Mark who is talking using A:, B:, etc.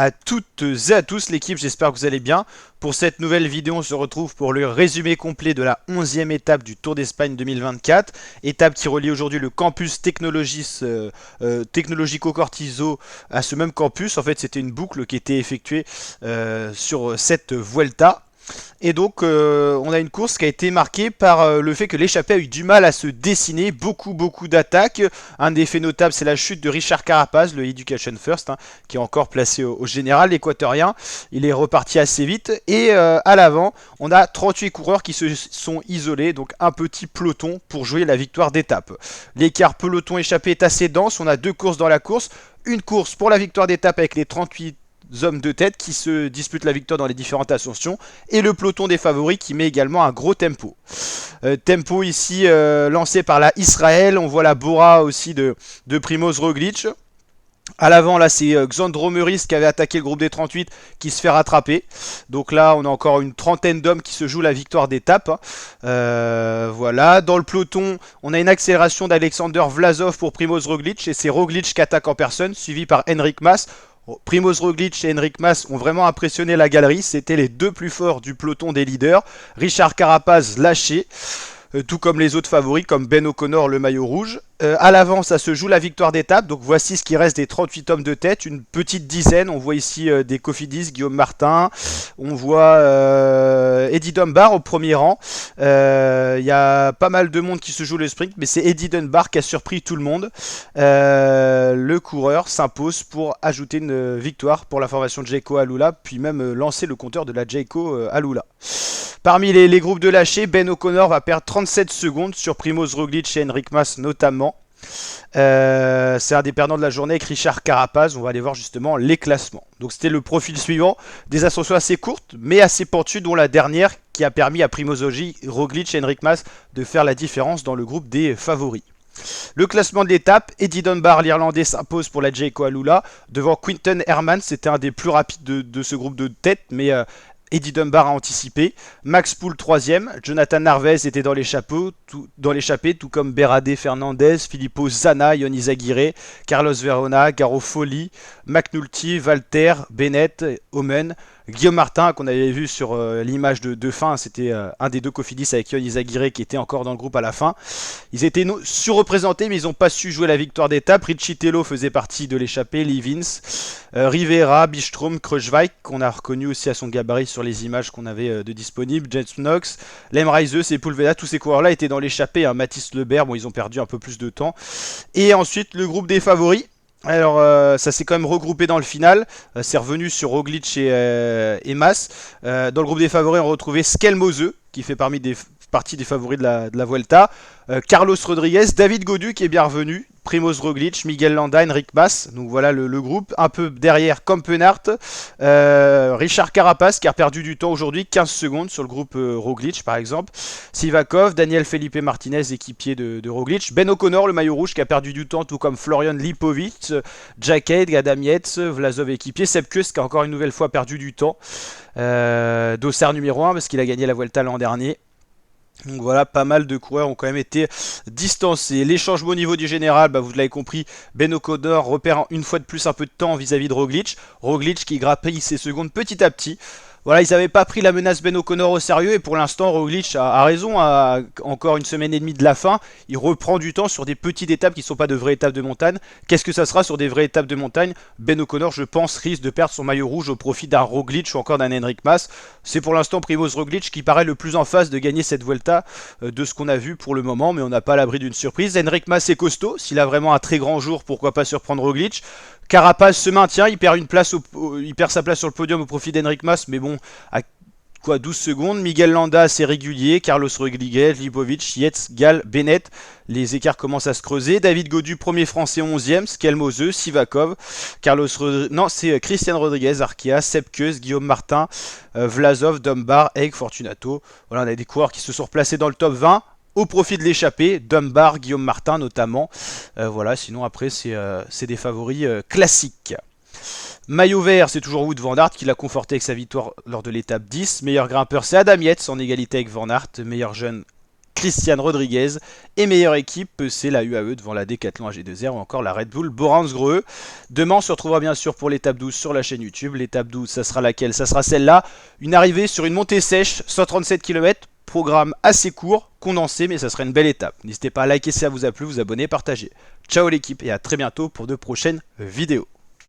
A: à toutes et à tous l'équipe, j'espère que vous allez bien. Pour cette nouvelle vidéo, on se retrouve pour le résumé complet de la 11e étape du Tour d'Espagne 2024. Étape qui relie aujourd'hui le campus Technologico-Cortizo à ce même campus. En fait, c'était une boucle qui était effectuée sur cette Vuelta. Et donc on a une course qui a été marquée par le fait que l'échappée a eu du mal à se dessiner, beaucoup d'attaques. Un effet notable, c'est la chute de Richard Carapaz, le Education First, qui est encore placé au général équatorien. Il est reparti assez vite. Et à l'avant, on a 38 coureurs qui se sont isolés, donc un petit peloton pour jouer la victoire d'étape. L'écart peloton échappé est assez dense, on a deux courses dans la course. Une course pour la victoire d'étape avec les 38 hommes de tête qui se disputent la victoire dans les différentes ascensions et le peloton des favoris qui met également un gros tempo. Tempo ici lancé par la Israël, on voit la Bora aussi de Primoz Roglic. À l'avant, là, c'est Xandro Meurice qui avait attaqué le groupe des 38 qui se fait rattraper. Donc là, on a encore une trentaine d'hommes qui se jouent la victoire d'étape. Voilà. Dans le peloton, on a une accélération d'Alexander Vlasov pour Primoz Roglic. Et c'est Roglic qui attaque en personne, suivi par Enric Mas. Primoz Roglic et Enric Mas ont vraiment impressionné la galerie. C'était les deux plus forts du peloton des leaders. Richard Carapaz lâché. Tout comme les autres favoris comme Ben O'Connor, le maillot rouge. À l'avant, ça se joue la victoire d'étape. Donc voici ce qui reste des 38 hommes de tête. Une petite dizaine. On voit ici des Cofidis, Guillaume Martin. On voit Eddie Dunbar au premier rang. Il y a pas mal de monde qui se joue le sprint. Mais c'est Eddie Dunbar qui a surpris tout le monde. Le coureur s'impose pour ajouter une victoire pour la formation de Jayco Alula. Puis même lancer le compteur de la Jayco Alula. Parmi les groupes de lâchés, Ben O'Connor va perdre 37 secondes sur Primoz Roglic et Enric Mas notamment. C'est un des perdants de la journée avec Richard Carapaz. On va aller voir justement les classements. Donc c'était le profil suivant. Des ascensions assez courtes mais assez pentues, dont la dernière qui a permis à Primoz Roglic et Enric Mas de faire la différence dans le groupe des favoris. Le classement de l'étape, Eddie Dunbar, l'Irlandais, s'impose pour la Jayco Alula devant Quinton Herman. C'était un des plus rapides de ce groupe de tête, mais Eddie Dunbar a anticipé. Max Poole 3ème. Jonathan Narvaez était dans l'échappée, tout comme Berade Fernandez, Filippo Zana, Ion Aguirre, Carlos Verona, Garofoli, McNulty, Walter, Bennett, Omen. Guillaume Martin, qu'on avait vu sur l'image de fin, c'était un des deux Cofidis avec Ion Aguirre qui était encore dans le groupe à la fin. Ils étaient surreprésentés, mais ils n'ont pas su jouer la victoire d'étape. Richie Tello faisait partie de l'échappée, Lee Vince, Rivera, Bistrom, Kruijswijk, qu'on a reconnu aussi à son gabarit sur les images qu'on avait de disponibles, James Knox, Lem Reiseux, Sepulveda, tous ces coureurs-là étaient dans l'échappée. Mathis Lebert, bon, ils ont perdu un peu plus de temps. Et ensuite, le groupe des favoris. Alors ça s'est quand même regroupé dans le final, c'est revenu sur Roglic et Mas. Dans le groupe des favoris on retrouvait Skelmose qui fait partie des favoris de la Vuelta, Carlos Rodriguez, David Gaudu qui est bien revenu, Primoz Roglic, Miguel Landa, Enric Mas. Donc voilà le groupe. Un peu derrière Campenart, Richard Carapaz qui a perdu du temps aujourd'hui, 15 secondes sur le groupe Roglic par exemple. Sivakov, Daniel Felipe Martinez, équipier de Roglic. Ben O'Connor, le maillot rouge qui a perdu du temps, tout comme Florian Lipovic, Jack Haig, Adam Yates, Vlasov équipier. Sepp Kuss qui a encore une nouvelle fois perdu du temps. Dossard numéro 1 parce qu'il a gagné la Vuelta l'an dernier. Donc voilà, pas mal de coureurs ont quand même été distancés. Les changements au niveau du général, vous l'avez compris, Ben O'Connor repère une fois de plus un peu de temps vis-à-vis de Roglic. Roglic qui grappille ses secondes petit à petit. Voilà, ils n'avaient pas pris la menace Ben O'Connor au sérieux et pour l'instant Roglic a raison, encore une semaine et demie de la fin, il reprend du temps sur des petites étapes qui ne sont pas de vraies étapes de montagne. Qu'est-ce que ça sera sur des vraies étapes de montagne? Ben O'Connor, je pense, risque de perdre son maillot rouge au profit d'un Roglic ou encore d'un Enric Mas. C'est pour l'instant Primoz Roglic qui paraît le plus en phase de gagner cette Vuelta de ce qu'on a vu pour le moment, mais on n'a pas à l'abri d'une surprise. Enric Mas est costaud, s'il a vraiment un très grand jour, pourquoi pas surprendre Roglic. Carapaz se maintient, il perd sa place sur le podium au profit d'Enric Mas, mais bon, à 12 secondes. Miguel Landa assez régulier, Carlos Rodriguez, Lipovic, Yates, Gal, Bennett. Les écarts commencent à se creuser. David Gaudu, premier français 11ème, Skelmose, Sivakov, c'est Christian Rodriguez, Arkea, Sepp Kuss, Guillaume Martin, Vlasov, Dunbar, Haig, Fortunato. Voilà, on a des coureurs qui se sont replacés dans le top 20. Au profit de l'échappée, Dunbar, Guillaume Martin notamment. Voilà, sinon après c'est des favoris classiques. Maillot vert, c'est toujours Wout van Aert qui l'a conforté avec sa victoire lors de l'étape 10. Meilleur grimpeur, c'est Adam Yates en égalité avec Van Aert. Meilleur jeune, Christian Rodriguez. Et meilleure équipe, c'est la UAE devant la Decathlon AG2R ou encore la Red Bull Boransgreux. Demain, on se retrouvera bien sûr pour l'étape 12 sur la chaîne YouTube. L'étape 12, ça sera laquelle? Ça sera celle-là. Une arrivée sur une montée sèche, 137 km. Programme assez court, condensé, mais ça sera une belle étape. N'hésitez pas à liker si ça vous a plu, vous abonner, partager. Ciao l'équipe et à très bientôt pour de prochaines vidéos.